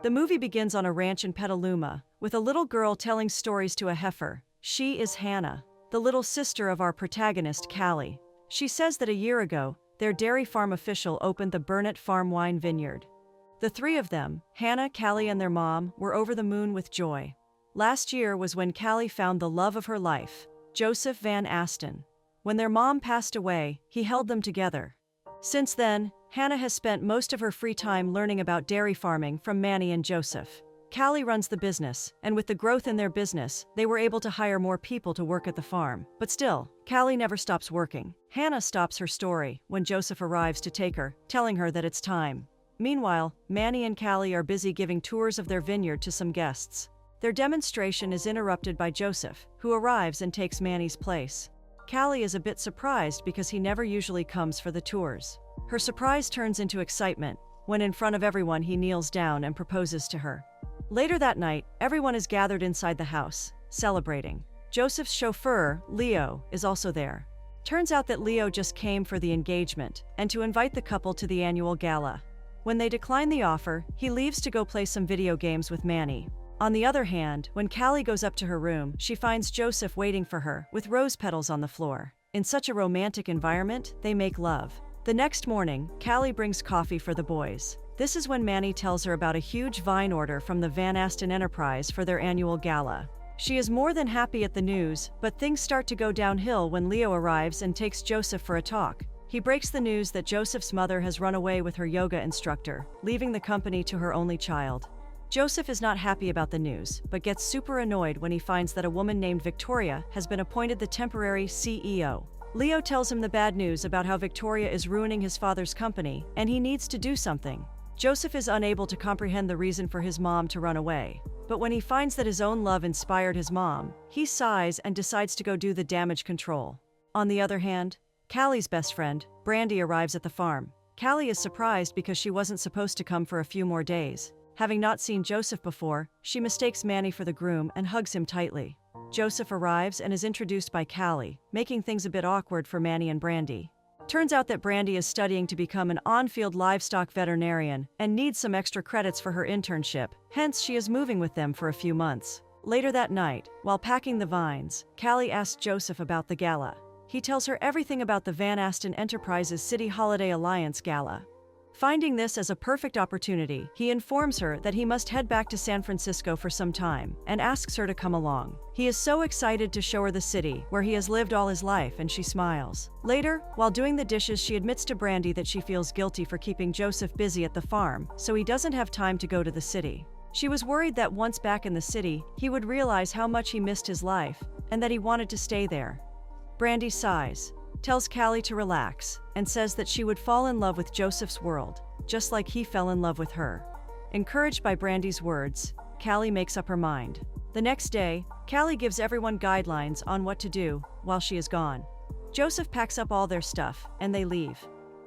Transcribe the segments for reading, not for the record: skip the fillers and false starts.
The movie begins on a ranch in Petaluma, with a little girl telling stories to a heifer. She is Hannah, the little sister of our protagonist, Callie. She says that a year ago, their dairy farm official opened the Burnett Farm wine vineyard. The three of them, Hannah, Callie, and their mom, were over the moon with joy. Last year was when Callie found the love of her life, Joseph Van Asten. When their mom passed away, he held them together. Since then, Hannah has spent most of her free time learning about dairy farming from Manny and Joseph. Callie runs the business, and with the growth in their business, they were able to hire more people to work at the farm. But still, Callie never stops working. Hannah stops her story when Joseph arrives to take her, telling her that it's time. Meanwhile, Manny and Callie are busy giving tours of their vineyard to some guests. Their demonstration is interrupted by Joseph, who arrives and takes Manny's place. Callie is a bit surprised because he never usually comes for the tours. Her surprise turns into excitement when in front of everyone he kneels down and proposes to her. Later that night, everyone is gathered inside the house, celebrating. Joseph's chauffeur, Leo, is also there. Turns out that Leo just came for the engagement and to invite the couple to the annual gala. When they decline the offer, he leaves to go play some video games with Manny. On the other hand, when Callie goes up to her room, she finds Joseph waiting for her, with rose petals on the floor. In such a romantic environment, they make love. The next morning, Callie brings coffee for the boys. This is when Manny tells her about a huge vine order from the Van Asten Enterprise for their annual gala. She is more than happy at the news, but things start to go downhill when Leo arrives and takes Joseph for a talk. He breaks the news that Joseph's mother has run away with her yoga instructor, leaving the company to her only child. Joseph is not happy about the news, but gets super annoyed when he finds that a woman named Victoria has been appointed the temporary CEO. Leo tells him the bad news about how Victoria is ruining his father's company, and he needs to do something. Joseph is unable to comprehend the reason for his mom to run away. But when he finds that his own love inspired his mom, he sighs and decides to go do the damage control. On the other hand, Callie's best friend, Brandy, arrives at the farm. Callie is surprised because she wasn't supposed to come for a few more days. Having not seen Joseph before, she mistakes Manny for the groom and hugs him tightly. Joseph arrives and is introduced by Callie, making things a bit awkward for Manny and Brandy. Turns out that Brandy is studying to become an on-field livestock veterinarian and needs some extra credits for her internship, hence she is moving with them for a few months. Later that night, while packing the vines, Callie asks Joseph about the gala. He tells her everything about the Van Asten Enterprises City Holiday Alliance Gala. Finding this as a perfect opportunity, he informs her that he must head back to San Francisco for some time and asks her to come along. He is so excited to show her the city, where he has lived all his life, and she smiles. Later, while doing the dishes, she admits to Brandy that she feels guilty for keeping Joseph busy at the farm, so he doesn't have time to go to the city. She was worried that once back in the city, he would realize how much he missed his life, and that he wanted to stay there. Brandy sighs, tells Callie to relax, and says that she would fall in love with Joseph's world, just like he fell in love with her. Encouraged by Brandy's words, Callie makes up her mind. The next day, Callie gives everyone guidelines on what to do while she is gone. Joseph packs up all their stuff, and they leave.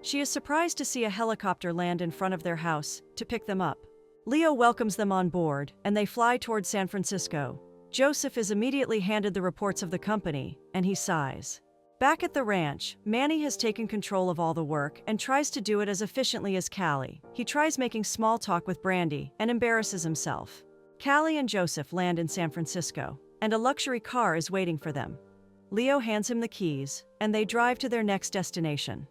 She is surprised to see a helicopter land in front of their house to pick them up. Leo welcomes them on board, and they fly toward San Francisco. Joseph is immediately handed the reports of the company, and he sighs. Back at the ranch, Manny has taken control of all the work and tries to do it as efficiently as Callie. He tries making small talk with Brandy and embarrasses himself. Callie and Joseph land in San Francisco, and a luxury car is waiting for them. Leo hands him the keys, and they drive to their next destination.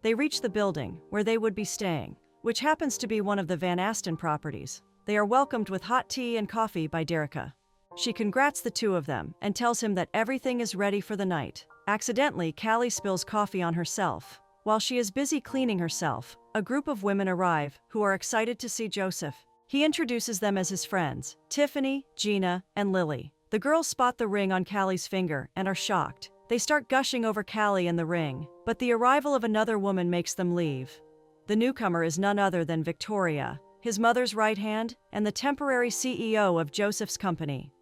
They reach the building where they would be staying, which happens to be one of the Van Asten properties. They are welcomed with hot tea and coffee by Derica. She congrats the two of them and tells him that everything is ready for the night. Accidentally, Callie spills coffee on herself. While she is busy cleaning herself, a group of women arrive who are excited to see Joseph. He introduces them as his friends, Tiffany, Gina, and Lily. The girls spot the ring on Callie's finger and are shocked. They start gushing over Callie and the ring, but the arrival of another woman makes them leave. The newcomer is none other than Victoria, his mother's right hand, and the temporary CEO of Joseph's company.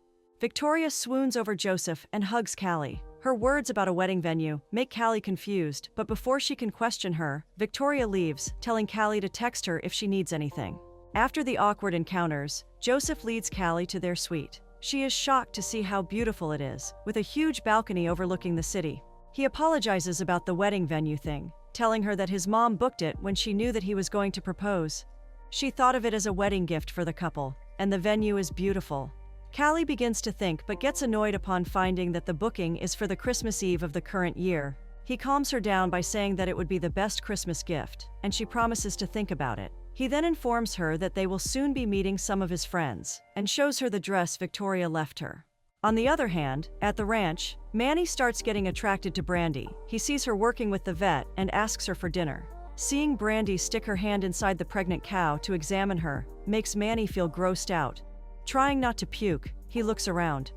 Victoria swoons over Joseph and hugs Callie. Her words about a wedding venue make Callie confused, but before she can question her, Victoria leaves, telling Callie to text her if she needs anything. After the awkward encounters, Joseph leads Callie to their suite. She is shocked to see how beautiful it is, with a huge balcony overlooking the city. He apologizes about the wedding venue thing, telling her that his mom booked it when she knew that he was going to propose. She thought of it as a wedding gift for the couple, and the venue is beautiful. Callie begins to think but gets annoyed upon finding that the booking is for the Christmas Eve of the current year. He calms her down by saying that it would be the best Christmas gift, and she promises to think about it. He then informs her that they will soon be meeting some of his friends, and shows her the dress Victoria left her. On the other hand, at the ranch, Manny starts getting attracted to Brandy. He sees her working with the vet and asks her for dinner. Seeing Brandy stick her hand inside the pregnant cow to examine her makes Manny feel grossed out. Trying not to puke, he looks around.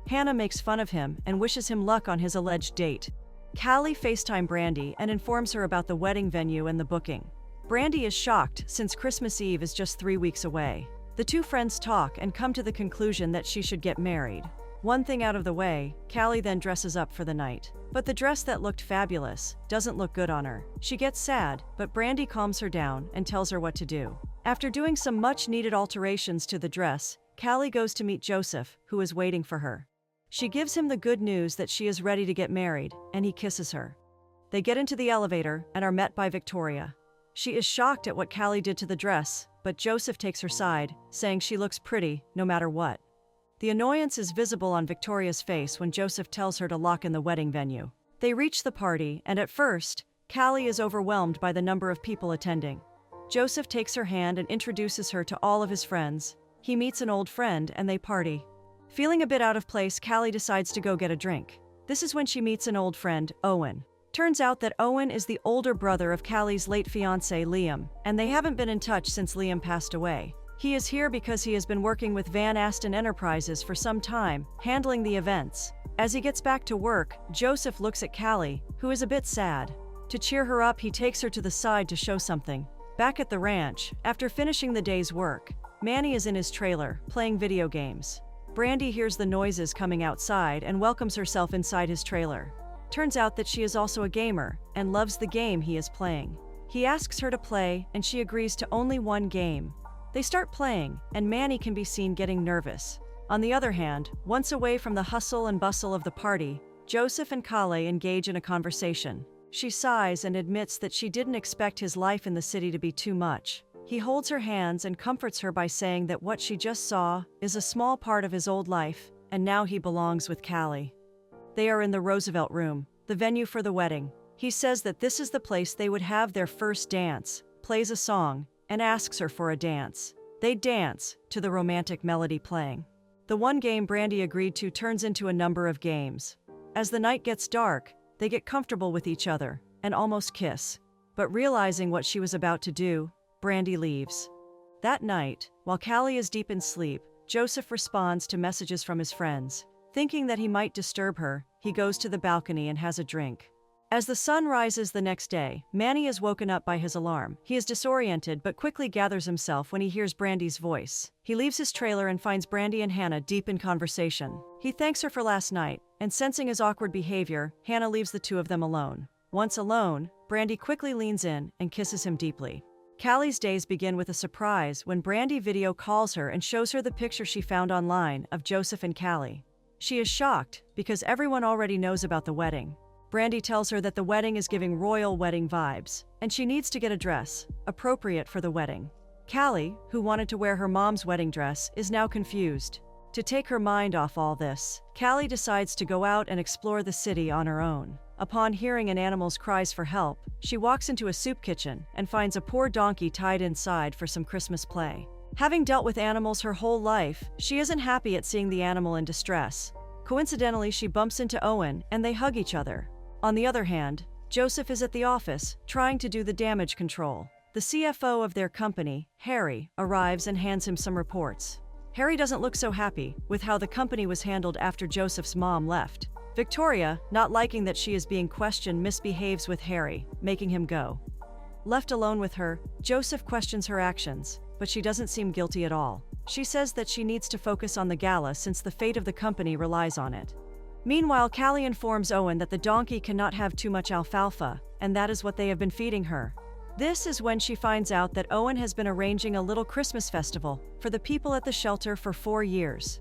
Hannah makes fun of him and wishes him luck on his alleged date. Callie FaceTimes Brandy and informs her about the wedding venue and the booking. Brandy is shocked since Christmas Eve is just 3 weeks away. The two friends talk and come to the conclusion that she should get married. One thing out of the way, Callie then dresses up for the night. But the dress that looked fabulous doesn't look good on her. She gets sad, but Brandy calms her down and tells her what to do. After doing some much-needed alterations to the dress, Callie goes to meet Joseph, who is waiting for her. She gives him the good news that she is ready to get married, and he kisses her. They get into the elevator and are met by Victoria. She is shocked at what Callie did to the dress, but Joseph takes her side, saying she looks pretty no matter what. The annoyance is visible on Victoria's face when Joseph tells her to lock in the wedding venue. They reach the party, and at first, Callie is overwhelmed by the number of people attending. Joseph takes her hand and introduces her to all of his friends. He meets an old friend and they party. Feeling a bit out of place, Callie decides to go get a drink. This is when she meets an old friend, Owen. Turns out that Owen is the older brother of Callie's late fiancé, Liam, and they haven't been in touch since Liam passed away. He is here because he has been working with Van Aston Enterprises for some time, handling the events. As he gets back to work, Joseph looks at Callie, who is a bit sad. To cheer her up, he takes her to the side to show something. Back at the ranch, after finishing the day's work, Manny is in his trailer, playing video games. Brandy hears the noises coming outside and welcomes herself inside his trailer. Turns out that she is also a gamer and loves the game he is playing. He asks her to play and she agrees to only one game. They start playing and Manny can be seen getting nervous. On the other hand, once away from the hustle and bustle of the party, Joseph and Callie engage in a conversation. She sighs and admits that she didn't expect his life in the city to be too much. He holds her hands and comforts her by saying that what she just saw is a small part of his old life, and now he belongs with Callie. They are in the Roosevelt Room, the venue for the wedding. He says that this is the place they would have their first dance, plays a song, and asks her for a dance. They dance to the romantic melody playing. The one game Brandy agreed to turns into a number of games. As the night gets dark, they get comfortable with each other and almost kiss. But realizing what she was about to do, Brandy leaves. That night, while Callie is deep in sleep, Joseph responds to messages from his friends. Thinking that he might disturb her, he goes to the balcony and has a drink. As the sun rises the next day, Manny is woken up by his alarm. He is disoriented but quickly gathers himself when he hears Brandy's voice. He leaves his trailer and finds Brandy and Hannah deep in conversation. He thanks her for last night, and sensing his awkward behavior, Hannah leaves the two of them alone. Once alone, Brandy quickly leans in and kisses him deeply. Callie's days begin with a surprise when Brandy video calls her and shows her the picture she found online of Joseph and Callie. She is shocked because everyone already knows about the wedding. Brandy tells her that the wedding is giving royal wedding vibes, and she needs to get a dress appropriate for the wedding. Callie, who wanted to wear her mom's wedding dress, is now confused. To take her mind off all this, Callie decides to go out and explore the city on her own. Upon hearing an animal's cries for help, she walks into a soup kitchen and finds a poor donkey tied inside for some Christmas play. Having dealt with animals her whole life, she isn't happy at seeing the animal in distress. Coincidentally, she bumps into Owen and they hug each other. On the other hand, Joseph is at the office, trying to do the damage control. The CFO of their company, Harry, arrives and hands him some reports. Harry doesn't look so happy with how the company was handled after Joseph's mom left. Victoria, not liking that she is being questioned, misbehaves with Harry, making him go. Left alone with her, Joseph questions her actions, but she doesn't seem guilty at all. She says that she needs to focus on the gala since the fate of the company relies on it. Meanwhile, Callie informs Owen that the donkey cannot have too much alfalfa, and that is what they have been feeding her. This is when she finds out that Owen has been arranging a little Christmas festival for the people at the shelter for 4 years.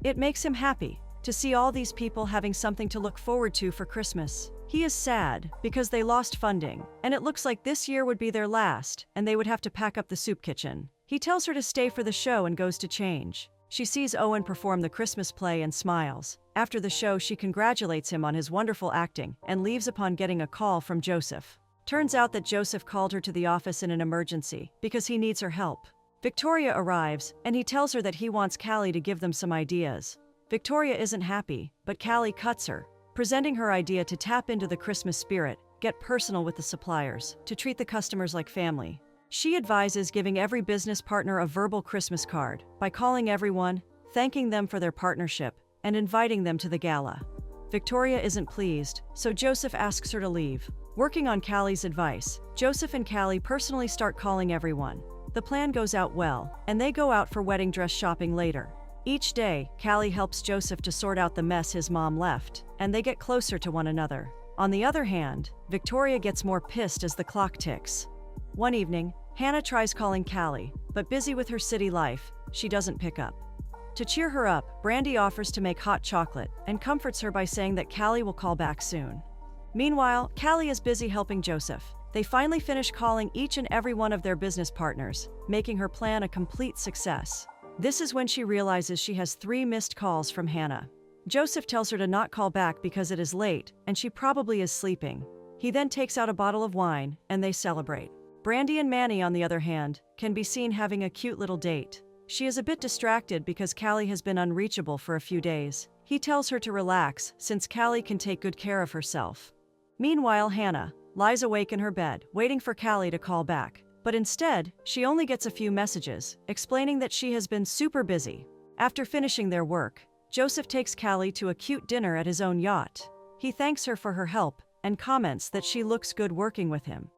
It makes him happy to see all these people having something to look forward to for Christmas. He is sad because they lost funding, and it looks like this year would be their last, and they would have to pack up the soup kitchen. He tells her to stay for the show and goes to change. She sees Owen perform the Christmas play and smiles. After the show, she congratulates him on his wonderful acting and leaves upon getting a call from Joseph. Turns out that Joseph called her to the office in an emergency because he needs her help. Victoria arrives, and he tells her that he wants Callie to give them some ideas. Victoria isn't happy, but Callie cuts her, presenting her idea to tap into the Christmas spirit, get personal with the suppliers, to treat the customers like family. She advises giving every business partner a verbal Christmas card by calling everyone, thanking them for their partnership, and inviting them to the gala. Victoria isn't pleased, so Joseph asks her to leave. Working on Callie's advice, Joseph and Callie personally start calling everyone. The plan goes out well, and they go out for wedding dress shopping later. Each day, Callie helps Joseph to sort out the mess his mom left, and they get closer to one another. On the other hand, Victoria gets more pissed as the clock ticks. One evening, Hannah tries calling Callie, but busy with her city life, she doesn't pick up. To cheer her up, Brandy offers to make hot chocolate and comforts her by saying that Callie will call back soon. Meanwhile, Callie is busy helping Joseph. They finally finish calling each and every one of their business partners, making her plan a complete success. This is when she realizes she has 3 missed calls from Hannah. Joseph tells her to not call back because it is late and she probably is sleeping. He then takes out a bottle of wine and they celebrate. Brandy and Manny, on the other hand, can be seen having a cute little date. She is a bit distracted because Callie has been unreachable for a few days. He tells her to relax since Callie can take good care of herself. Meanwhile, Hannah lies awake in her bed, waiting for Callie to call back. But instead, she only gets a few messages, explaining that she has been super busy. After finishing their work, Joseph takes Callie to a cute dinner at his own yacht. He thanks her for her help and comments that she looks good working with him.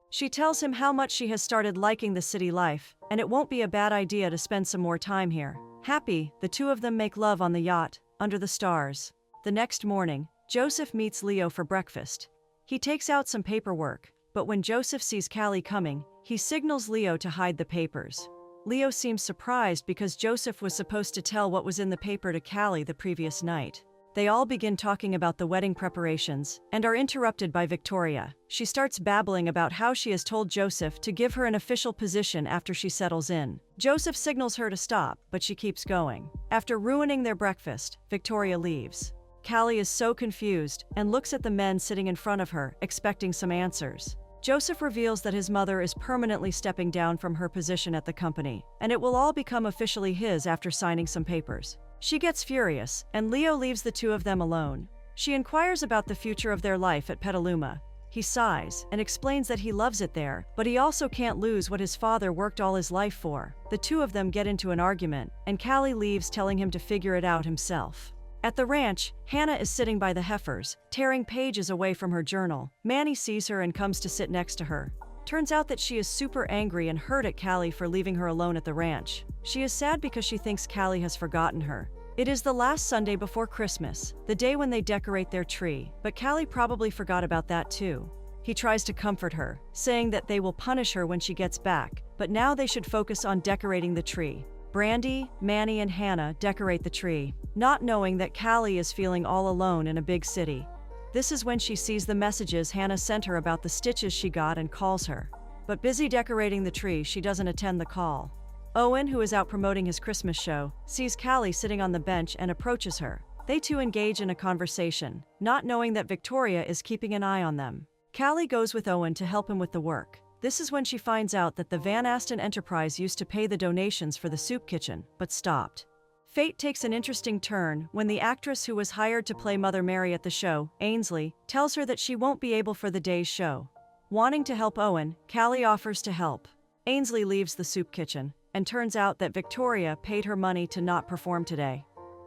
She tells him how much she has started liking the city life, and it won't be a bad idea to spend some more time here. Happy, the two of them make love on the yacht, under the stars. The next morning, Joseph meets Leo for breakfast. He takes out some paperwork, but when Joseph sees Callie coming, he signals Leo to hide the papers. Leo seems surprised because Joseph was supposed to tell what was in the paper to Callie the previous night. They all begin talking about the wedding preparations and are interrupted by Victoria. She starts babbling about how she has told Joseph to give her an official position after she settles in. Joseph signals her to stop, but she keeps going. After ruining their breakfast, Victoria leaves. Callie is so confused and looks at the men sitting in front of her, expecting some answers. Joseph reveals that his mother is permanently stepping down from her position at the company, and it will all become officially his after signing some papers. She gets furious, and Leo leaves the two of them alone. She inquires about the future of their life at Petaluma. He sighs and explains that he loves it there, but he also can't lose what his father worked all his life for. The two of them get into an argument, and Callie leaves, telling him to figure it out himself. At the ranch, Hannah is sitting by the heifers, tearing pages away from her journal. Manny sees her and comes to sit next to her. Turns out that she is super angry and hurt at Callie for leaving her alone at the ranch. She is sad because she thinks Callie has forgotten her. It is the last Sunday before Christmas, the day when they decorate their tree, but Callie probably forgot about that too. He tries to comfort her, saying that they will punish her when she gets back, but now they should focus on decorating the tree. Brandy, Manny, and Hannah decorate the tree, not knowing that Callie is feeling all alone in a big city. This is when she sees the messages Hannah sent her about the stitches she got and calls her. But busy decorating the tree, she doesn't attend the call. Owen, who is out promoting his Christmas show, sees Callie sitting on the bench and approaches her. They two engage in a conversation, not knowing that Victoria is keeping an eye on them. Callie goes with Owen to help him with the work. This is when she finds out that the Van Aston Enterprise used to pay the donations for the soup kitchen, but stopped. Fate takes an interesting turn when the actress who was hired to play Mother Mary at the show, Ainsley, tells her that she won't be able for the day's show. Wanting to help Owen, Callie offers to help. Ainsley leaves the soup kitchen, and turns out that Victoria paid her money to not perform today.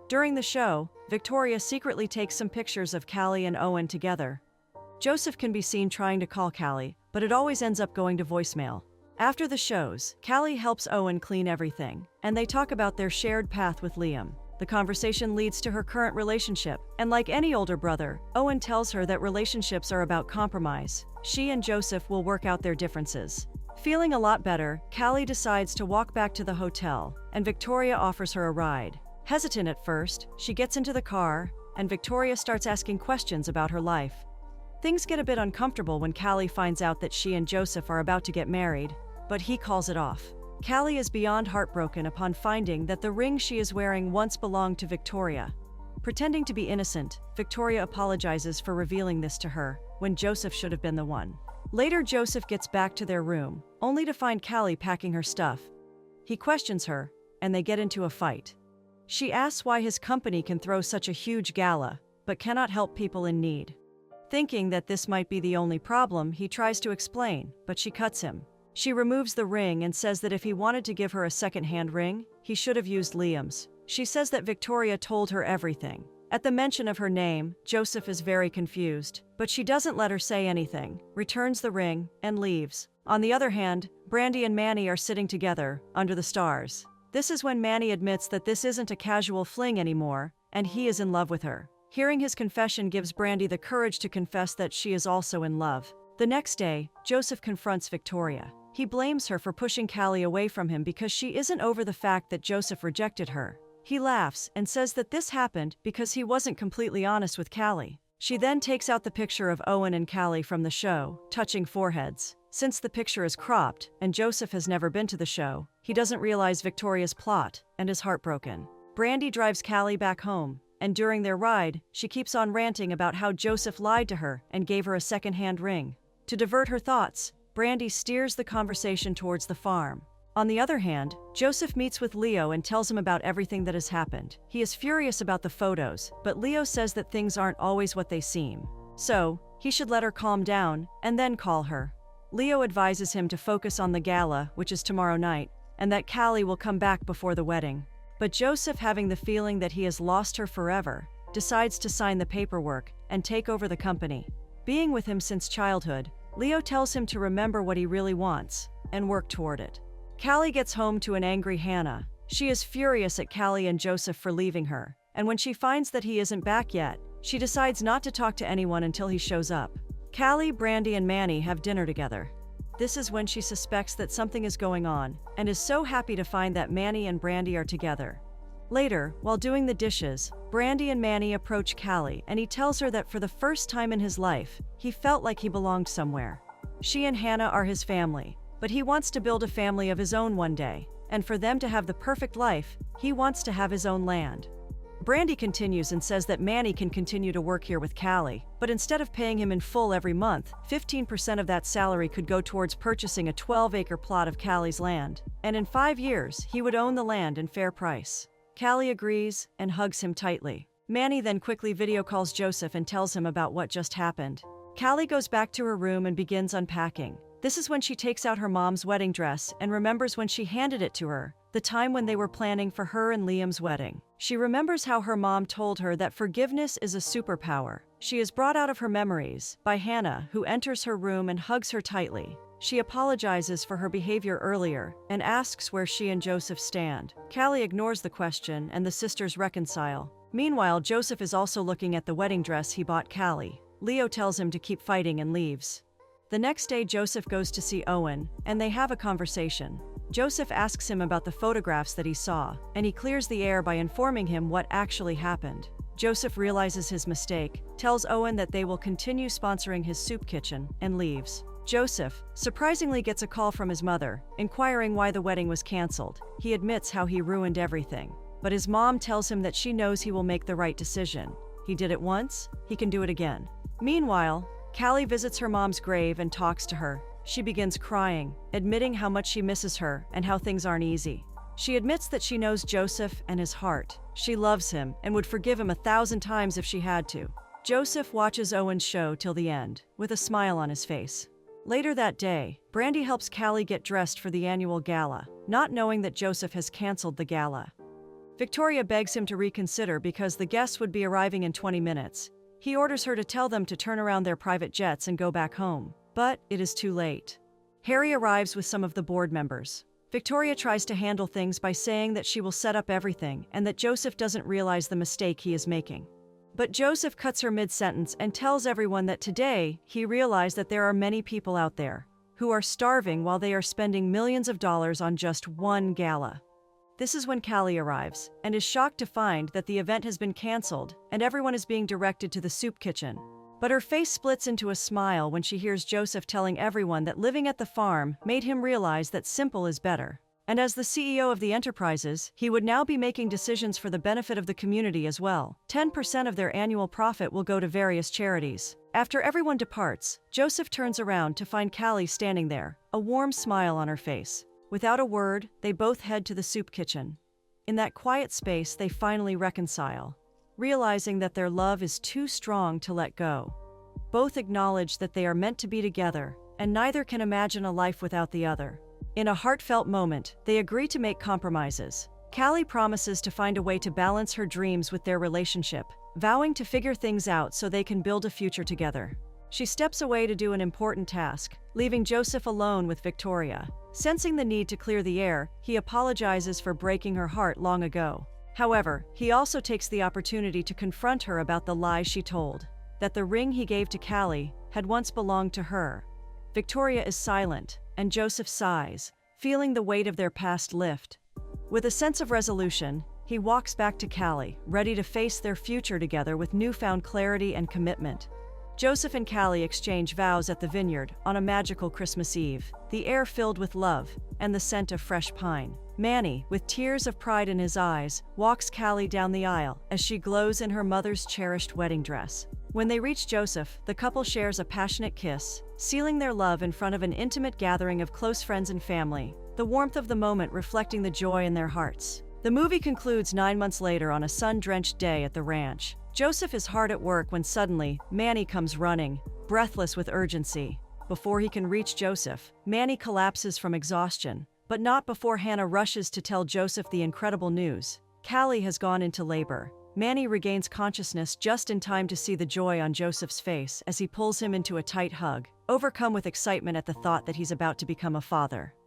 During the show, Victoria secretly takes some pictures of Callie and Owen together. Joseph can be seen trying to call Callie, but it always ends up going to voicemail. After the shows, Callie helps Owen clean everything, and they talk about their shared path with Liam. The conversation leads to her current relationship, and like any older brother, Owen tells her that relationships are about compromise. She and Joseph will work out their differences. Feeling a lot better, Callie decides to walk back to the hotel, and Victoria offers her a ride. Hesitant at first, she gets into the car, and Victoria starts asking questions about her life. Things get a bit uncomfortable when Callie finds out that she and Joseph are about to get married, but he calls it off. Callie is beyond heartbroken upon finding that the ring she is wearing once belonged to Victoria. Pretending to be innocent, Victoria apologizes for revealing this to her, when Joseph should have been the one. Later, Joseph gets back to their room, only to find Callie packing her stuff. He questions her, and they get into a fight. She asks why his company can throw such a huge gala, but cannot help people in need. Thinking that this might be the only problem, he tries to explain, but she cuts him. She removes the ring and says that if he wanted to give her a second-hand ring, he should have used Liam's. She says that Victoria told her everything. At the mention of her name, Joseph is very confused, but she doesn't let her say anything, returns the ring, and leaves. On the other hand, Brandy and Manny are sitting together, under the stars. This is when Manny admits that this isn't a casual fling anymore, and he is in love with her. Hearing his confession gives Brandy the courage to confess that she is also in love. The next day, Joseph confronts Victoria. He blames her for pushing Callie away from him because she isn't over the fact that Joseph rejected her. He laughs and says that this happened because he wasn't completely honest with Callie. She then takes out the picture of Owen and Callie from the show, touching foreheads. Since the picture is cropped, and Joseph has never been to the show, he doesn't realize Victoria's plot, and is heartbroken. Brandy drives Callie back home, and during their ride, she keeps on ranting about how Joseph lied to her and gave her a second-hand ring. To divert her thoughts, Brandy steers the conversation towards the farm. On the other hand, Joseph meets with Leo and tells him about everything that has happened. He is furious about the photos, but Leo says that things aren't always what they seem. So, he should let her calm down, and then call her. Leo advises him to focus on the gala, which is tomorrow night, and that Callie will come back before the wedding. But Joseph, having the feeling that he has lost her forever, decides to sign the paperwork and take over the company. Being with him since childhood, Leo tells him to remember what he really wants and work toward it. Callie gets home to an angry Hannah. She is furious at Callie and Joseph for leaving her, and when she finds that he isn't back yet, she decides not to talk to anyone until he shows up. Callie, Brandy, and Manny have dinner together. This is when she suspects that something is going on, and is so happy to find that Manny and Brandy are together. Later, while doing the dishes, Brandy and Manny approach Callie, and he tells her that for the first time in his life, he felt like he belonged somewhere. She and Hannah are his family, but he wants to build a family of his own one day, and for them to have the perfect life, he wants to have his own land. Brandy continues and says that Manny can continue to work here with Callie, but instead of paying him in full every month, 15% of that salary could go towards purchasing a 12-acre plot of Callie's land, and in 5 years, he would own the land in fair price. Callie agrees and hugs him tightly. Manny then quickly video calls Joseph and tells him about what just happened. Callie goes back to her room and begins unpacking. This is when she takes out her mom's wedding dress and remembers when she handed it to her, the time when they were planning for her and Liam's wedding. She remembers how her mom told her that forgiveness is a superpower. She is brought out of her memories by Hannah, who enters her room and hugs her tightly. She apologizes for her behavior earlier and asks where she and Joseph stand. Callie ignores the question and the sisters reconcile. Meanwhile, Joseph is also looking at the wedding dress he bought Callie. Leo tells him to keep fighting and leaves. The next day, Joseph goes to see Owen, and they have a conversation. Joseph asks him about the photographs that he saw, and he clears the air by informing him what actually happened. Joseph realizes his mistake, tells Owen that they will continue sponsoring his soup kitchen, and leaves. Joseph, surprisingly, gets a call from his mother, inquiring why the wedding was canceled. He admits how he ruined everything, but his mom tells him that she knows he will make the right decision. He did it once, he can do it again. Meanwhile, Callie visits her mom's grave and talks to her. She begins crying, admitting how much she misses her and how things aren't easy. She admits that she knows Joseph and his heart. She loves him and would forgive him 1,000 times if she had to. Joseph watches Owen's show till the end, with a smile on his face. Later that day, Brandy helps Callie get dressed for the annual gala, not knowing that Joseph has canceled the gala. Victoria begs him to reconsider because the guests would be arriving in 20 minutes. He orders her to tell them to turn around their private jets and go back home. But it is too late. Harry arrives with some of the board members. Victoria tries to handle things by saying that she will set up everything and that Joseph doesn't realize the mistake he is making. But Joseph cuts her mid-sentence and tells everyone that today he realized that there are many people out there who are starving while they are spending millions of dollars on just one gala. This is when Callie arrives and is shocked to find that the event has been canceled and everyone is being directed to the soup kitchen. But her face splits into a smile when she hears Joseph telling everyone that living at the farm made him realize that simple is better. And as the CEO of the enterprises, he would now be making decisions for the benefit of the community as well. 10% of their annual profit will go to various charities. After everyone departs, Joseph turns around to find Callie standing there, a warm smile on her face. Without a word, they both head to the soup kitchen. In that quiet space, they finally reconcile, realizing that their love is too strong to let go. Both acknowledge that they are meant to be together, and neither can imagine a life without the other. In a heartfelt moment, they agree to make compromises. Callie promises to find a way to balance her dreams with their relationship, vowing to figure things out so they can build a future together. She steps away to do an important task, leaving Joseph alone with Victoria. Sensing the need to clear the air, he apologizes for breaking her heart long ago. However, he also takes the opportunity to confront her about the lies she told, that the ring he gave to Callie had once belonged to her. Victoria is silent, and Joseph sighs, feeling the weight of their past lift. With a sense of resolution, he walks back to Callie, ready to face their future together with newfound clarity and commitment. Joseph and Callie exchange vows at the vineyard on a magical Christmas Eve, the air filled with love and the scent of fresh pine. Manny, with tears of pride in his eyes, walks Callie down the aisle as she glows in her mother's cherished wedding dress. When they reach Joseph, the couple shares a passionate kiss, sealing their love in front of an intimate gathering of close friends and family, the warmth of the moment reflecting the joy in their hearts. The movie concludes 9 months later on a sun-drenched day at the ranch. Joseph is hard at work when suddenly, Manny comes running, breathless with urgency. Before he can reach Joseph, Manny collapses from exhaustion, but not before Hannah rushes to tell Joseph the incredible news. Callie has gone into labor. Manny regains consciousness just in time to see the joy on Joseph's face as he pulls him into a tight hug, overcome with excitement at the thought that he's about to become a father.